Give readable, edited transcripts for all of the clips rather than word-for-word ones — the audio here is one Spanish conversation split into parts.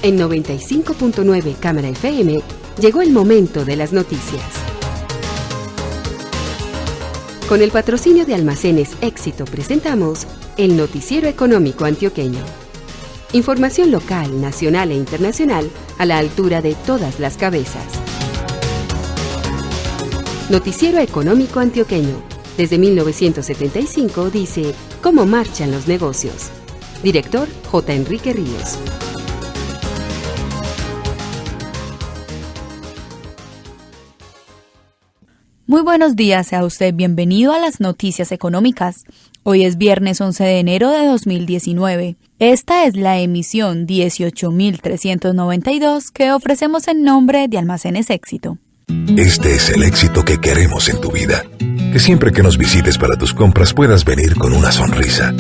En 95.9 Cámara FM llegó el momento de las noticias. Con el patrocinio de Almacenes Éxito presentamos el Noticiero Económico Antioqueño. Información local, nacional e internacional a la altura de todas las cabezas. Noticiero Económico Antioqueño. Desde 1975 dice cómo marchan los negocios. Director J. Enrique Ríos. Muy buenos días, sea usted bienvenido a las noticias económicas. Hoy es viernes 11 de enero de 2019. Esta es la emisión 18.392 que ofrecemos en nombre de Almacenes Éxito. Este es el éxito que queremos en tu vida. Que siempre que nos visites para tus compras puedas venir con una sonrisa.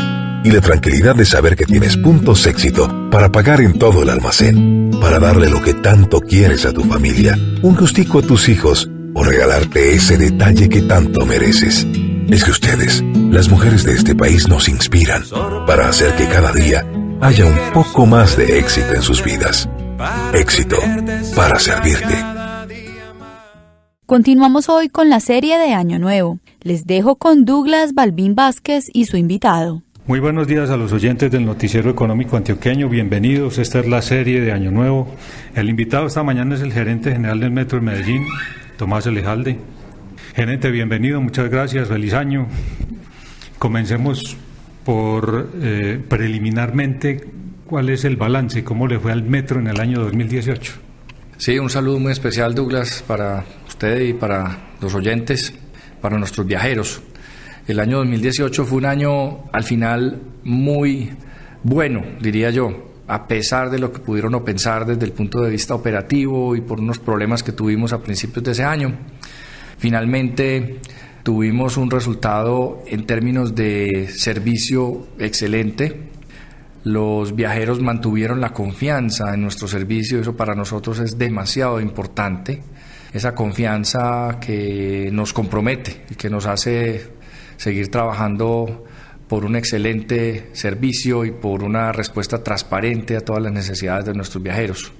Y la tranquilidad de saber que tienes puntos éxito para pagar en todo el almacén. Para darle lo que tanto quieres a tu familia, un gustico a tus hijos o regalarte ese detalle que tanto mereces. Es que ustedes, las mujeres de este país, nos inspiran para hacer que cada día haya un poco más de éxito en sus vidas. Éxito para servirte. Continuamos hoy con la serie de Año Nuevo. Les dejo con Douglas Balbín Vázquez y su invitado. Muy buenos días a los oyentes del Noticiero Económico Antioqueño, bienvenidos. Esta es la serie de Año Nuevo. El invitado esta mañana es el gerente general del Metro de Medellín, Tomás Elejalde. Gerente, bienvenido, muchas gracias, feliz año. Comencemos por preliminarmente, ¿cuál es el balance? ¿Cómo le fue al Metro en el año 2018? Sí, un saludo muy especial, Douglas, para usted y para los oyentes, para nuestros viajeros. El año 2018 fue un año, al final, muy bueno, diría yo, a pesar de lo que pudieron no pensar desde el punto de vista operativo y por unos problemas que tuvimos a principios de ese año. Finalmente tuvimos un resultado en términos de servicio excelente. Los viajeros mantuvieron la confianza en nuestro servicio, eso para nosotros es demasiado importante. Esa confianza que nos compromete y que nos hace seguir trabajando por un excelente servicio y por una respuesta transparente a todas las necesidades de nuestros viajeros.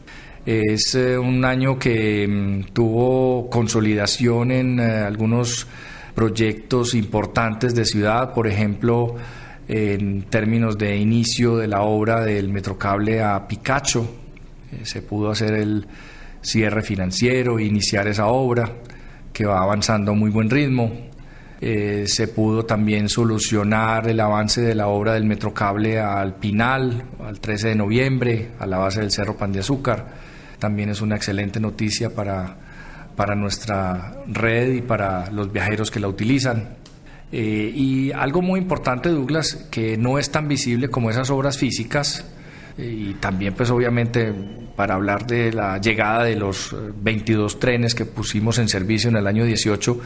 Es un año que tuvo consolidación en algunos proyectos importantes de ciudad, por ejemplo, en términos de inicio de la obra del Metrocable a Picacho. Se pudo hacer el cierre financiero e iniciar esa obra que va avanzando a muy buen ritmo. Se pudo también solucionar el avance de la obra del Metrocable al Pinal, al 13 de noviembre, a la base del Cerro Pan de Azúcar. También es una excelente noticia para nuestra red y para los viajeros que la utilizan. Y algo muy importante, Douglas, que no es tan visible como esas obras físicas, y también pues obviamente para hablar de la llegada de los 22 trenes que pusimos en servicio en el año 18,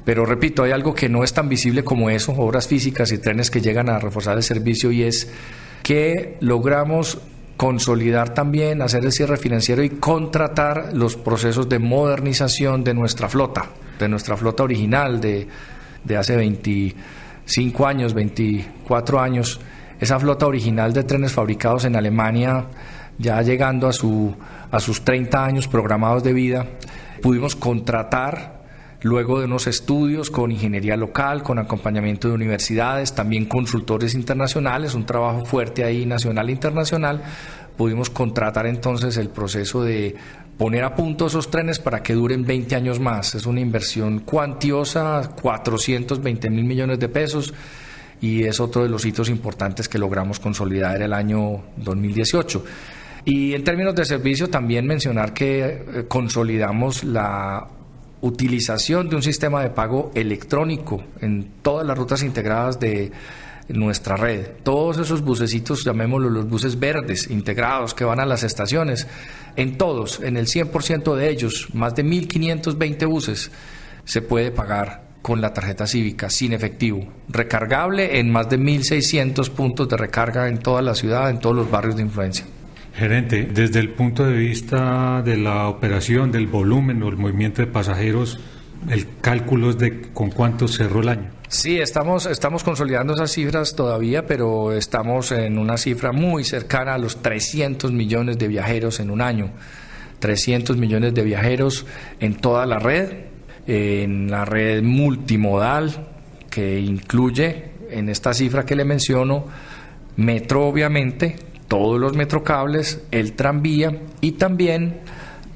pero repito, hay algo que no es tan visible como eso, obras físicas y trenes que llegan a reforzar el servicio, y es que logramos consolidar también, hacer el cierre financiero y contratar los procesos de modernización de nuestra flota original de hace 25 años, 24 años, esa flota original de trenes fabricados en Alemania, ya llegando a sus 30 años programados de vida. Pudimos contratar, luego de unos estudios con ingeniería local, con acompañamiento de universidades, también consultores internacionales, un trabajo fuerte ahí nacional e internacional, pudimos contratar entonces el proceso de poner a punto esos trenes para que duren 20 años más. Es una inversión cuantiosa, 420.000 millones de pesos, y es otro de los hitos importantes que logramos consolidar el año 2018. Y en términos de servicio, también mencionar que consolidamos la utilización de un sistema de pago electrónico en todas las rutas integradas de nuestra red. Todos esos bucecitos, llamémoslos los buses verdes integrados que van a las estaciones, en todos, en el 100% de ellos, más de 1.520 buses, se puede pagar con la tarjeta cívica sin efectivo, recargable en más de 1.600 puntos de recarga en toda la ciudad, en todos los barrios de influencia. Gerente, desde el punto de vista de la operación, del volumen o el movimiento de pasajeros, el cálculo es de con cuánto cerró el año. Sí, estamos consolidando esas cifras todavía, pero estamos en una cifra muy cercana a los 300 millones de viajeros en un año. 300 millones de viajeros en toda la red, en la red multimodal, que incluye en esta cifra que le menciono, metro obviamente, todos los metrocables, el tranvía y también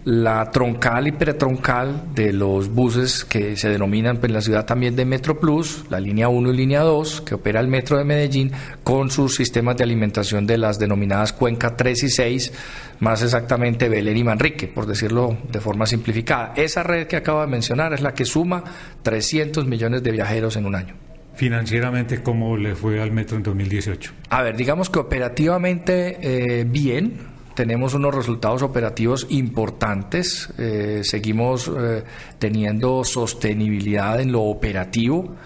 la troncal y pretroncal de los buses que se denominan en la ciudad también de Metro Plus, la línea 1 y línea 2, que opera el Metro de Medellín, con sus sistemas de alimentación de las denominadas Cuenca 3 y 6, más exactamente Belén y Manrique, por decirlo de forma simplificada. Esa red que acabo de mencionar es la que suma 300 millones de viajeros en un año. Financieramente, ¿cómo le fue al metro en 2018? A ver, digamos que operativamente bien. Tenemos unos resultados operativos importantes, seguimos teniendo sostenibilidad en lo operativo.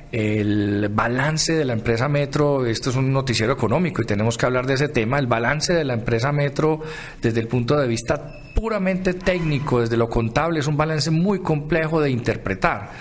El balance de la empresa Metro, esto es un noticiero económico y tenemos que hablar de ese tema, el balance de la empresa Metro desde el punto de vista puramente técnico, desde lo contable, es un balance muy complejo de interpretar,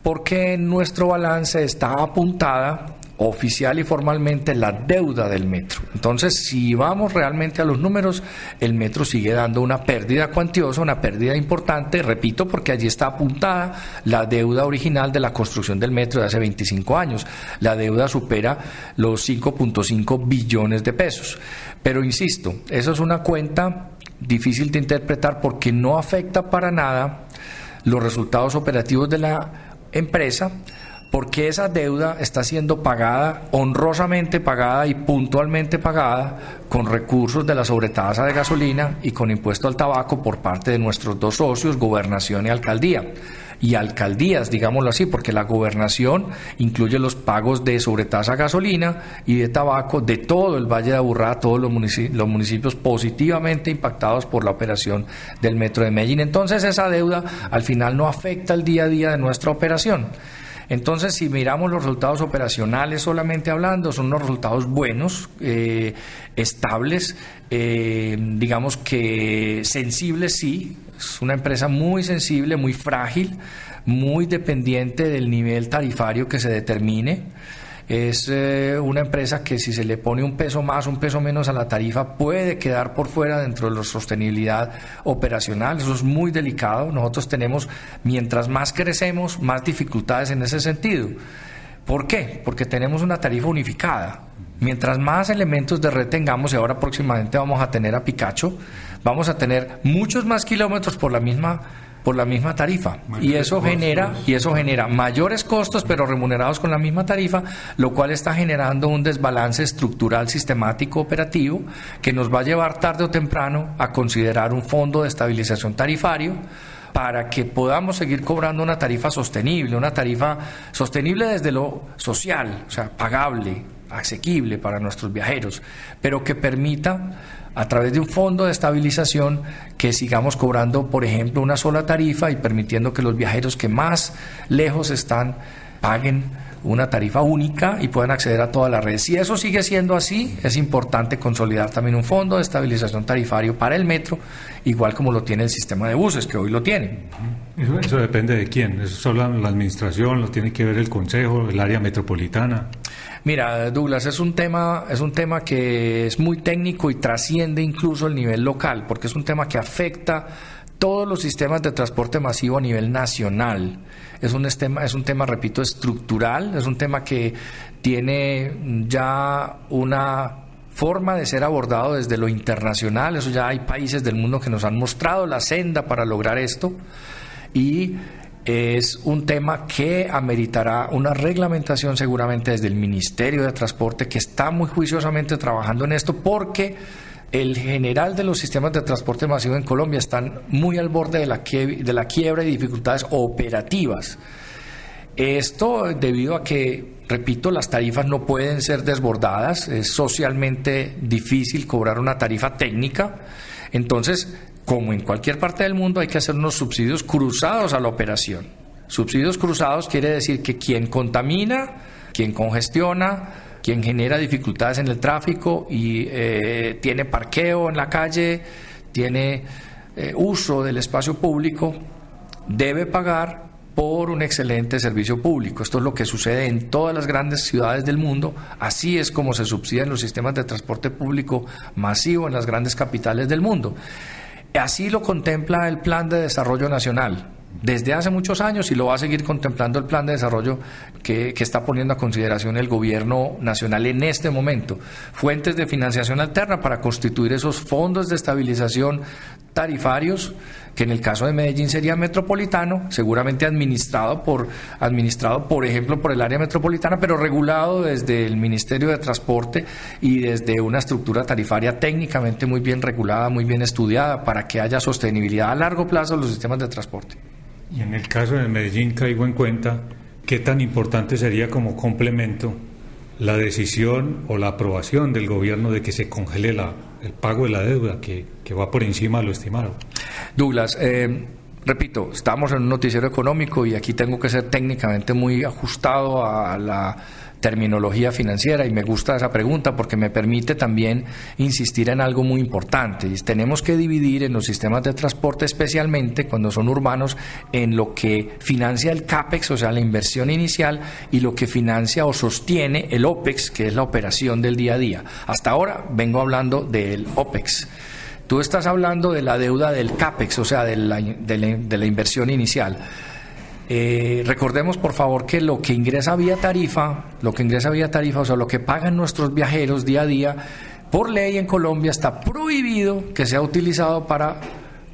porque en nuestro balance está apuntada oficial y formalmente la deuda del metro. Entonces, si vamos realmente a los números, el metro sigue dando una pérdida cuantiosa, una pérdida importante, repito, porque allí está apuntada la deuda original de la construcción del metro de hace 25 años. La deuda supera los 5.5 billones de pesos. Pero insisto, eso es una cuenta difícil de interpretar porque no afecta para nada los resultados operativos de la empresa, porque esa deuda está siendo pagada, honrosamente pagada y puntualmente pagada con recursos de la sobretasa de gasolina y con impuesto al tabaco por parte de nuestros dos socios, Gobernación y Alcaldía. Y alcaldías, digámoslo así, porque la Gobernación incluye los pagos de sobretasa gasolina y de tabaco de todo el Valle de Aburrá, todos los municipios positivamente impactados por la operación del Metro de Medellín. Entonces esa deuda al final no afecta el día a día de nuestra operación. Entonces, si miramos los resultados operacionales solamente hablando, son unos resultados buenos, estables, digamos que sensibles, sí. Es una empresa muy sensible, muy frágil, muy dependiente del nivel tarifario que se determine. Es una empresa que si se le pone un peso más, un peso menos a la tarifa, puede quedar por fuera dentro de la sostenibilidad operacional. Eso es muy delicado. Nosotros tenemos, mientras más crecemos, más dificultades en ese sentido. ¿Por qué? Porque tenemos una tarifa unificada. Mientras más elementos de red tengamos, y ahora próximamente vamos a tener a Picacho, vamos a tener muchos más kilómetros por la misma tarifa, y eso genera mayores costos pero remunerados con la misma tarifa, lo cual está generando un desbalance estructural sistemático operativo que nos va a llevar tarde o temprano a considerar un fondo de estabilización tarifario para que podamos seguir cobrando una tarifa sostenible desde lo social, o sea, pagable, asequible para nuestros viajeros, pero que permita a través de un fondo de estabilización que sigamos cobrando, por ejemplo, una sola tarifa y permitiendo que los viajeros que más lejos están paguen una tarifa única y puedan acceder a toda la red. Si eso sigue siendo así, es importante consolidar también un fondo de estabilización tarifario para el metro, igual como lo tiene el sistema de buses, que hoy lo tiene. Eso depende de quién. Eso solo la administración, lo tiene que ver el consejo, el área metropolitana. Mira, Douglas, es un tema que es muy técnico y trasciende incluso el nivel local, porque es un tema que afecta todos los sistemas de transporte masivo a nivel nacional. Es un tema, repito, estructural, es un tema que tiene ya una forma de ser abordado desde lo internacional. Eso ya hay países del mundo que nos han mostrado la senda para lograr esto, y es un tema que ameritará una reglamentación seguramente desde el Ministerio de Transporte, que está muy juiciosamente trabajando en esto, porque el general de los sistemas de transporte masivo en Colombia están muy al borde de la quiebra y dificultades operativas. Esto debido a que, repito, las tarifas no pueden ser desbordadas, es socialmente difícil cobrar una tarifa técnica. Entonces, como en cualquier parte del mundo, hay que hacer unos subsidios cruzados a la operación. Subsidios cruzados quiere decir que quien contamina, quien congestiona, quien genera dificultades en el tráfico y tiene parqueo en la calle, tiene uso del espacio público, debe pagar por un excelente servicio público. Esto es lo que sucede en todas las grandes ciudades del mundo. Así es como se subsidian los sistemas de transporte público masivo en las grandes capitales del mundo. Así lo contempla el Plan de Desarrollo Nacional desde hace muchos años, y lo va a seguir contemplando el plan de desarrollo que está poniendo a consideración el gobierno nacional en este momento. Fuentes de financiación alterna para constituir esos fondos de estabilización tarifarios, que en el caso de Medellín sería metropolitano, seguramente administrado por ejemplo por el área metropolitana, pero regulado desde el Ministerio de Transporte y desde una estructura tarifaria técnicamente muy bien regulada, muy bien estudiada, para que haya sostenibilidad a largo plazo de los sistemas de transporte. Y en el caso de Medellín caigo en cuenta qué tan importante sería como complemento la decisión o la aprobación del gobierno de que se congele el pago de la deuda que va por encima de lo estimado. Douglas, repito, estamos en un noticiero económico y aquí tengo que ser técnicamente muy ajustado a la terminología financiera, y me gusta esa pregunta porque me permite también insistir en algo muy importante. Y tenemos que dividir en los sistemas de transporte, especialmente cuando son urbanos, en lo que financia el CAPEX, o sea, la inversión inicial, y lo que financia o sostiene el OPEX, que es la operación del día a día. Hasta ahora vengo hablando del OPEX. Tú estás hablando de la deuda del CAPEX, o sea, de la inversión inicial. Recordemos, por favor, que lo que ingresa vía tarifa, o sea, lo que pagan nuestros viajeros día a día, por ley en Colombia está prohibido que sea utilizado para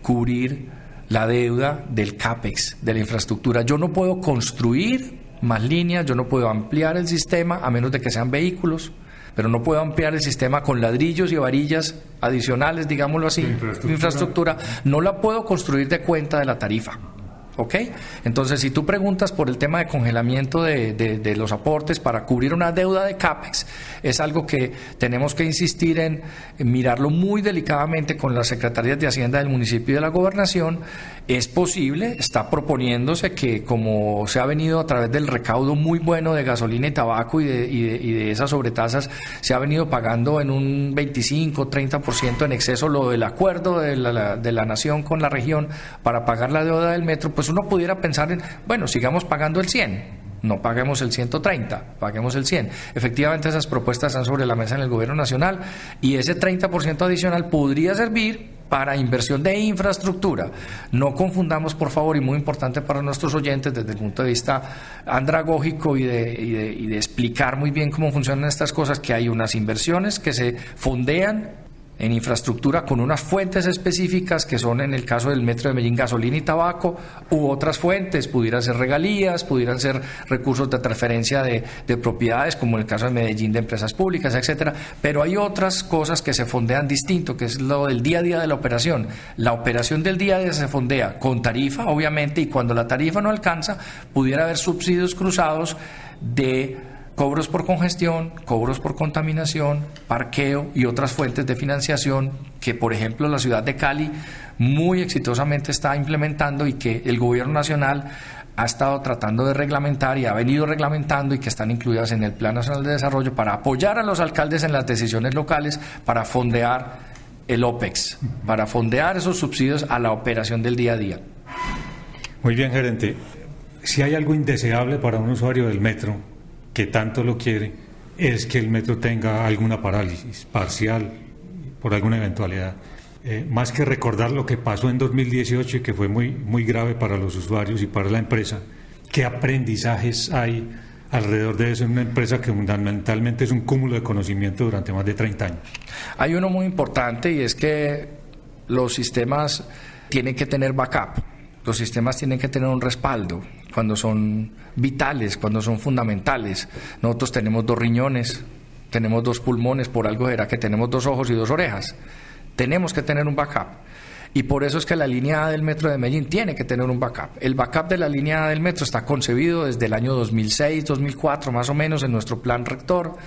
cubrir la deuda del CAPEX, de la infraestructura. Yo no puedo construir más líneas, yo no puedo ampliar el sistema a menos de que sean vehículos, pero no puedo ampliar el sistema con ladrillos y varillas adicionales, digámoslo así, infraestructura. No la puedo construir de cuenta de la tarifa. ¿Ok? Entonces, si tú preguntas por el tema de congelamiento de los aportes para cubrir una deuda de CAPEX, es algo que tenemos que insistir en mirarlo muy delicadamente con las secretarías de Hacienda del municipio y de la Gobernación. Es posible, está proponiéndose que, como se ha venido a través del recaudo muy bueno de gasolina y tabaco y de esas sobretasas, se ha venido pagando en un 25-30% en exceso lo del acuerdo de la nación con la región para pagar la deuda del metro, pues uno pudiera pensar en, bueno, sigamos pagando el 100%. No paguemos el 130, paguemos el 100. Efectivamente, esas propuestas están sobre la mesa en el gobierno nacional, y ese 30% adicional podría servir para inversión de infraestructura. No confundamos, por favor, y muy importante para nuestros oyentes desde el punto de vista andragógico y de explicar muy bien cómo funcionan estas cosas, que hay unas inversiones que se fondean en infraestructura con unas fuentes específicas, que son, en el caso del Metro de Medellín, gasolina y tabaco, u otras fuentes, pudieran ser regalías, pudieran ser recursos de transferencia de propiedades, como en el caso de Medellín, de empresas públicas, etcétera. Pero hay otras cosas que se fondean distinto, que es lo del día a día de la operación. La operación del día a día se fondea con tarifa, obviamente, y cuando la tarifa no alcanza, pudiera haber subsidios cruzados de cobros por congestión, cobros por contaminación, parqueo y otras fuentes de financiación que, por ejemplo, la ciudad de Cali muy exitosamente está implementando, y que el gobierno nacional ha estado tratando de reglamentar y ha venido reglamentando, y que están incluidas en el Plan Nacional de Desarrollo para apoyar a los alcaldes en las decisiones locales para fondear el OPEX, para fondear esos subsidios a la operación del día a día. Muy bien, gerente. Si hay algo indeseable para un usuario del metro que tanto lo quiere, es que el metro tenga alguna parálisis parcial por alguna eventualidad. Más que recordar lo que pasó en 2018 y que fue muy, muy grave para los usuarios y para la empresa, ¿qué aprendizajes hay alrededor de eso en una empresa que fundamentalmente es un cúmulo de conocimiento durante más de 30 años? Hay uno muy importante, y es que los sistemas tienen que tener backup. Los sistemas tienen que tener un respaldo cuando son vitales, cuando son fundamentales. Nosotros tenemos 2 riñones, tenemos 2 pulmones, por algo será que tenemos 2 ojos y 2 orejas. Tenemos que tener un backup. Y por eso es que la línea A del metro de Medellín tiene que tener un backup. El backup de la línea A del metro está concebido desde el año 2006, 2004, más o menos, en nuestro plan rector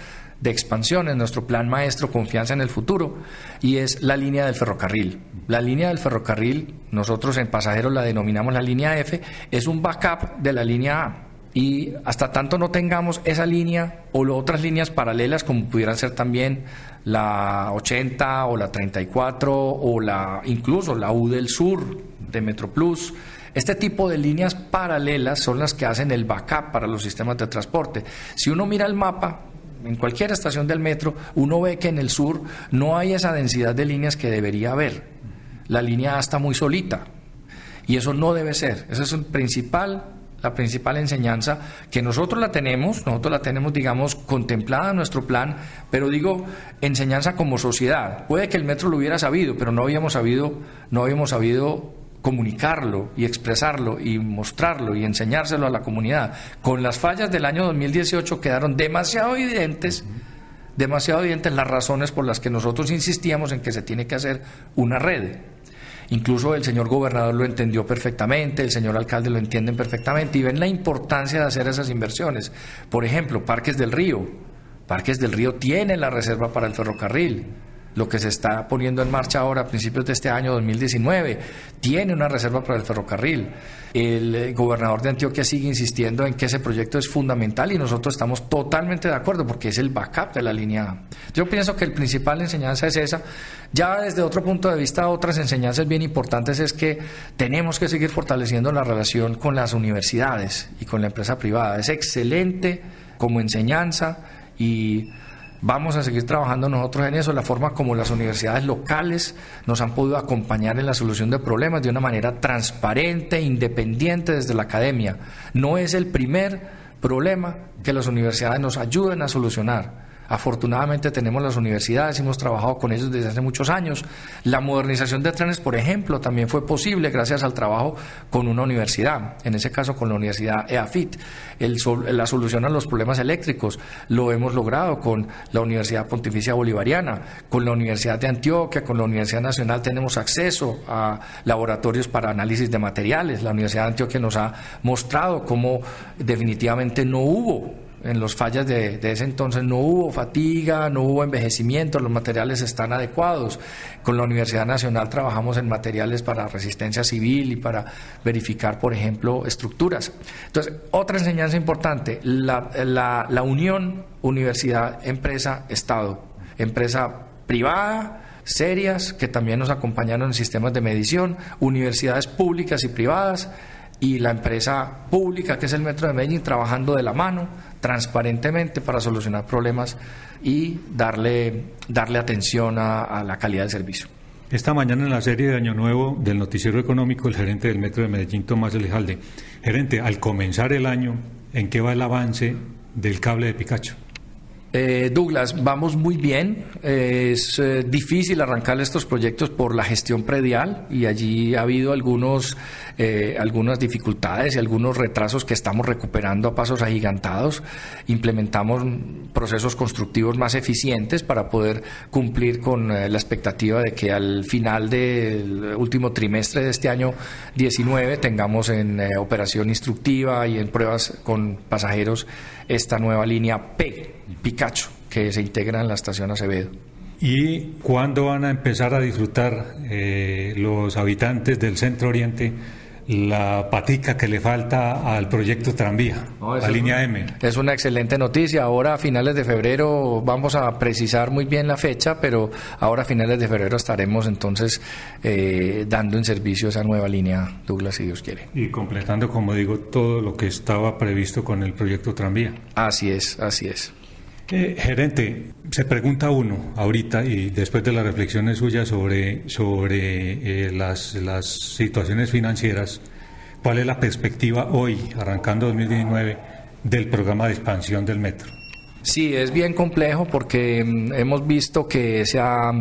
de expansión, en nuestro plan maestro Confianza en el Futuro, y es la línea del ferrocarril. La línea del ferrocarril, nosotros en pasajeros la denominamos la línea F, es un backup de la línea A. Y hasta tanto no tengamos esa línea o otras líneas paralelas, como pudieran ser también la 80 o la 34 o incluso la U del Sur de Metroplus, Este tipo de líneas paralelas son las que hacen el backup para los sistemas de transporte. Si uno mira el mapa, en cualquier estación del metro, uno ve que en el sur no hay esa densidad de líneas que debería haber. La línea A está muy solita y eso no debe ser. Esa es la principal enseñanza que nosotros la tenemos, digamos, contemplada en nuestro plan, pero digo, enseñanza como sociedad. Puede que el metro lo hubiera sabido, pero no habíamos sabido comunicarlo y expresarlo y mostrarlo y enseñárselo a la comunidad. Con las fallas del año 2018 quedaron demasiado evidentes las razones por las que nosotros insistíamos en que se tiene que hacer una red. Incluso el señor gobernador lo entendió perfectamente, el señor alcalde lo entienden perfectamente y ven la importancia de hacer esas inversiones. Por ejemplo, Parques del Río tiene la reserva para el ferrocarril. Lo que se está poniendo en marcha ahora a principios de este año 2019 tiene una reserva para el ferrocarril. El gobernador de Antioquia sigue insistiendo en que ese proyecto es fundamental y nosotros estamos totalmente de acuerdo porque es el backup de la línea A. Yo pienso que la principal enseñanza es esa. Ya desde otro punto de vista, otras enseñanzas bien importantes es que tenemos que seguir fortaleciendo la relación con las universidades y con la empresa privada. Es excelente como enseñanza y vamos a seguir trabajando nosotros en eso, la forma como las universidades locales nos han podido acompañar en la solución de problemas de una manera transparente, independiente desde la academia. No es el primer problema que las universidades nos ayuden a solucionar. Afortunadamente tenemos las universidades, hemos trabajado con ellos desde hace muchos años. La modernización de trenes, por ejemplo, también fue posible gracias al trabajo con una universidad, en ese caso con la Universidad EAFIT. La solución a los problemas eléctricos lo hemos logrado con la Universidad Pontificia Bolivariana, con la Universidad de Antioquia, con la Universidad Nacional tenemos acceso a laboratorios para análisis de materiales. La Universidad de Antioquia nos ha mostrado cómo definitivamente no hubo. En los fallas de ese entonces no hubo fatiga, no hubo envejecimiento, los materiales están adecuados. Con la Universidad Nacional trabajamos en materiales para resistencia civil y para verificar, por ejemplo, estructuras. Entonces, otra enseñanza importante, la unión universidad-empresa-estado, empresa privada, serias, que también nos acompañaron en sistemas de medición, universidades públicas y privadas, y la empresa pública, que es el Metro de Medellín, trabajando de la mano, transparentemente para solucionar problemas y darle atención a la calidad del servicio. Esta mañana en la serie de Año Nuevo del Noticiero Económico, el gerente del Metro de Medellín, Tomás Elejalde. Gerente, al comenzar el año, ¿en qué va el avance del cable de Picacho? Douglas, vamos muy bien. Es difícil arrancar estos proyectos por la gestión predial y allí ha habido algunas dificultades y algunos retrasos que estamos recuperando a pasos agigantados. Implementamos procesos constructivos más eficientes para poder cumplir con la expectativa de que al final del último trimestre de este año 19 tengamos en operación instructiva y en pruebas con pasajeros esta nueva línea Picacho, que se integra en la estación Acevedo. ¿Y cuándo van a empezar a disfrutar los habitantes del Centro Oriente la patica que le falta al proyecto Tranvía, la línea M? Es una excelente noticia. Ahora a finales de febrero vamos a precisar muy bien la fecha, pero ahora a finales de febrero estaremos entonces dando en servicio esa nueva línea, Douglas, si Dios quiere. Y completando, como digo, todo lo que estaba previsto con el proyecto Tranvía. Así es, así es. Gerente, se pregunta uno ahorita y después de las reflexiones suyas sobre las situaciones financieras, ¿cuál es la perspectiva hoy, arrancando 2019, del programa de expansión del metro? Sí, es bien complejo porque hemos visto que se ha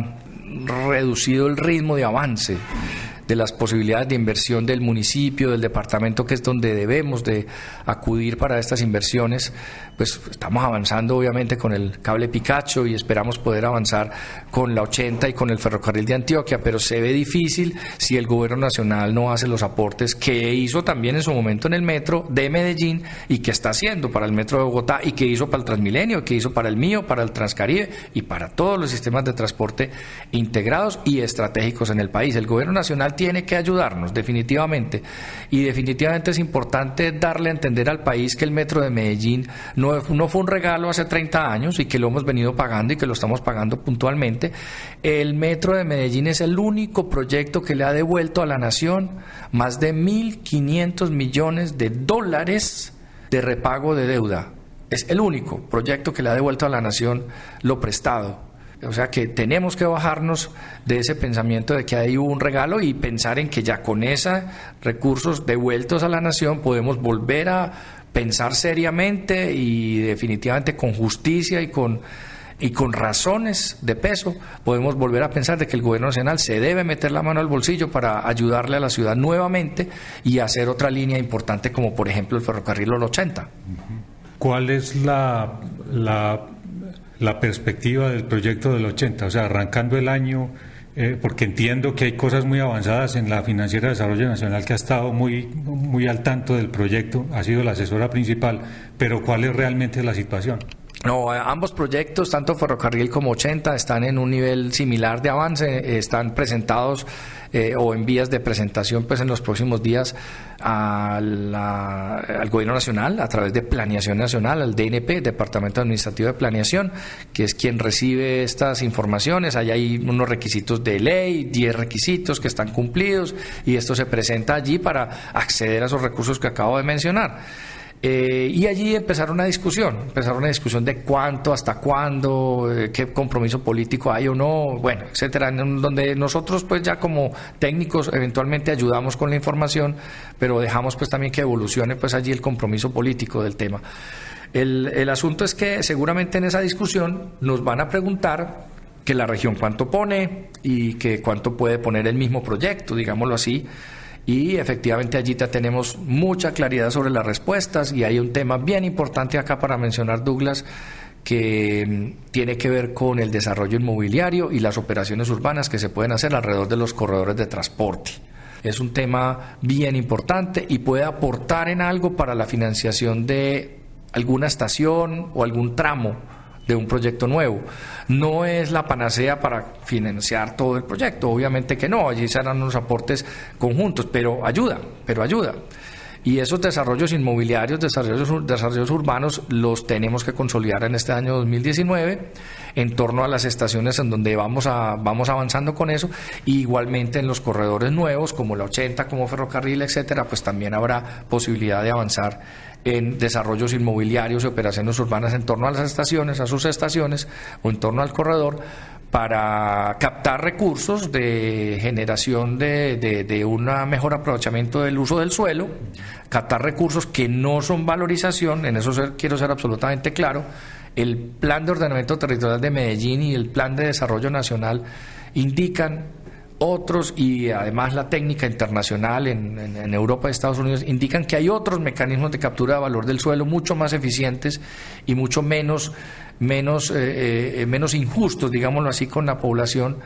reducido el ritmo de avance de las posibilidades de inversión del municipio, del departamento, que es donde debemos de acudir para estas inversiones. Pues estamos avanzando obviamente con el cable Picacho y esperamos poder avanzar con la 80 y con el ferrocarril de Antioquia, pero se ve difícil si el gobierno nacional no hace los aportes que hizo también en su momento en el metro de Medellín y que está haciendo para el metro de Bogotá y que hizo para el Transmilenio, que hizo para el mío, para el Transcaribe y para todos los sistemas de transporte integrados y estratégicos en el país. El gobierno nacional tiene que ayudarnos, definitivamente. Y definitivamente es importante darle a entender al país que el Metro de Medellín no fue un regalo hace 30 años y que lo hemos venido pagando y que lo estamos pagando puntualmente. El Metro de Medellín es el único proyecto que le ha devuelto a la nación más de 1.500 millones de dólares de repago de deuda. Es el único proyecto que le ha devuelto a la nación lo prestado. O sea que tenemos que bajarnos de ese pensamiento de que ahí hubo un regalo y pensar en que ya con esos recursos devueltos a la nación podemos volver a pensar seriamente y definitivamente con justicia y con razones de peso podemos volver a pensar de que el gobierno nacional se debe meter la mano al bolsillo para ayudarle a la ciudad nuevamente y hacer otra línea importante como por ejemplo el ferrocarril al 80. ¿Cuál es la perspectiva del proyecto del 80? O sea, arrancando el año, porque entiendo que hay cosas muy avanzadas en la Financiera de Desarrollo Nacional que ha estado muy al tanto del proyecto, ha sido la asesora principal, pero ¿cuál es realmente la situación? No, ambos proyectos, tanto Ferrocarril como 80, están en un nivel similar de avance, están presentados o en vías de presentación pues en los próximos días al Gobierno Nacional a través de Planeación Nacional, al DNP, Departamento Administrativo de Planeación, que es quien recibe estas informaciones. Allá hay unos requisitos de ley, 10 requisitos que están cumplidos y esto se presenta allí para acceder a esos recursos que acabo de mencionar. Y allí empezaron una discusión de cuánto, hasta cuándo, qué compromiso político hay o no, bueno, etcétera, en donde nosotros pues ya como técnicos eventualmente ayudamos con la información, pero dejamos pues también que evolucione pues allí el compromiso político del tema. El asunto es que seguramente en esa discusión nos van a preguntar que la región cuánto pone y que cuánto puede poner el mismo proyecto, digámoslo así. Y efectivamente allí ya tenemos mucha claridad sobre las respuestas y hay un tema bien importante acá para mencionar, Douglas, que tiene que ver con el desarrollo inmobiliario y las operaciones urbanas que se pueden hacer alrededor de los corredores de transporte. Es un tema bien importante y puede aportar en algo para la financiación de alguna estación o algún tramo de un proyecto nuevo. No es la panacea para financiar todo el proyecto, obviamente que no, allí serán unos aportes conjuntos, pero ayuda. Y esos desarrollos inmobiliarios, desarrollos urbanos, los tenemos que consolidar en este año 2019 en torno a las estaciones en donde vamos avanzando con eso. Y igualmente en los corredores nuevos, como la 80, como Ferrocarril, etcétera, pues también habrá posibilidad de avanzar en desarrollos inmobiliarios y operaciones urbanas en torno a las estaciones, a sus estaciones o en torno al corredor, para captar recursos de generación de un mejor aprovechamiento del uso del suelo, captar recursos que no son valorización. En eso quiero ser absolutamente claro. El Plan de Ordenamiento Territorial de Medellín y el Plan de Desarrollo Nacional indican otros, y además la técnica internacional en Europa y Estados Unidos indican que hay otros mecanismos de captura de valor del suelo mucho más eficientes y mucho menos injustos, digámoslo así, con la población,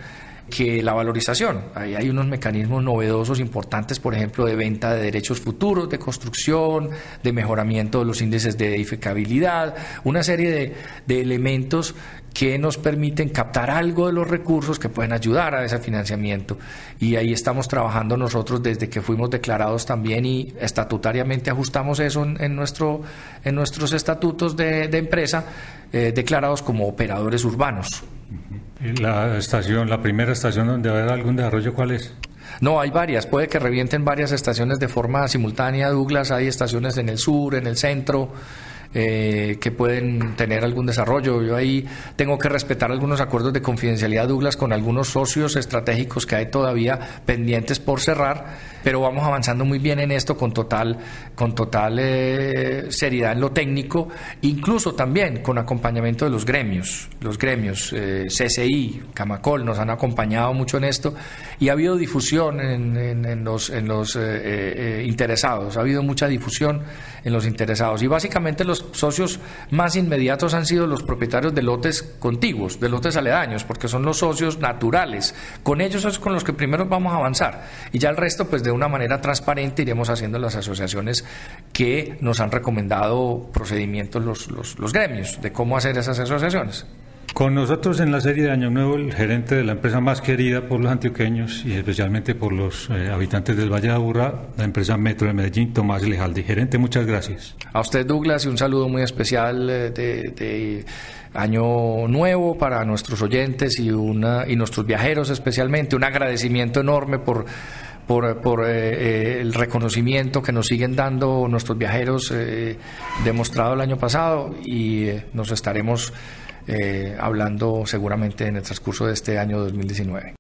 que la valorización. Ahí hay unos mecanismos novedosos importantes, por ejemplo, de venta de derechos futuros, de construcción, de mejoramiento de los índices de edificabilidad, una serie de elementos que nos permiten captar algo de los recursos que pueden ayudar a ese financiamiento. Y ahí estamos trabajando nosotros desde que fuimos declarados también, y estatutariamente ajustamos eso en nuestros estatutos de empresa, declarados como operadores urbanos. La primera estación donde va a haber algún desarrollo, ¿cuál es? No, hay varias, puede que revienten varias estaciones de forma simultánea, Douglas. Hay estaciones en el sur, en el centro, que pueden tener algún desarrollo. Yo ahí tengo que respetar algunos acuerdos de confidencialidad, Douglas, con algunos socios estratégicos que hay todavía pendientes por cerrar, pero vamos avanzando muy bien en esto con total seriedad en lo técnico, incluso también con acompañamiento de los gremios, CCI, Camacol nos han acompañado mucho en esto, y ha habido difusión en los interesados, ha habido mucha difusión en los interesados, y básicamente los socios más inmediatos han sido los propietarios de lotes contiguos, de lotes aledaños, porque son los socios naturales. Con ellos es con los que primero vamos a avanzar, y ya el resto, pues de una manera transparente, iremos haciendo las asociaciones que nos han recomendado procedimientos los gremios de cómo hacer esas asociaciones. Con nosotros en la serie de Año Nuevo el gerente de la empresa más querida por los antioqueños y especialmente por los habitantes del Valle de Aburrá, la empresa Metro de Medellín, Tomás Lejalde. Gerente, muchas gracias. A usted, Douglas, y un saludo muy especial de Año Nuevo para nuestros oyentes y nuestros viajeros especialmente. Un agradecimiento enorme por el reconocimiento que nos siguen dando nuestros viajeros demostrado el año pasado, y nos estaremos hablando seguramente en el transcurso de este año 2019.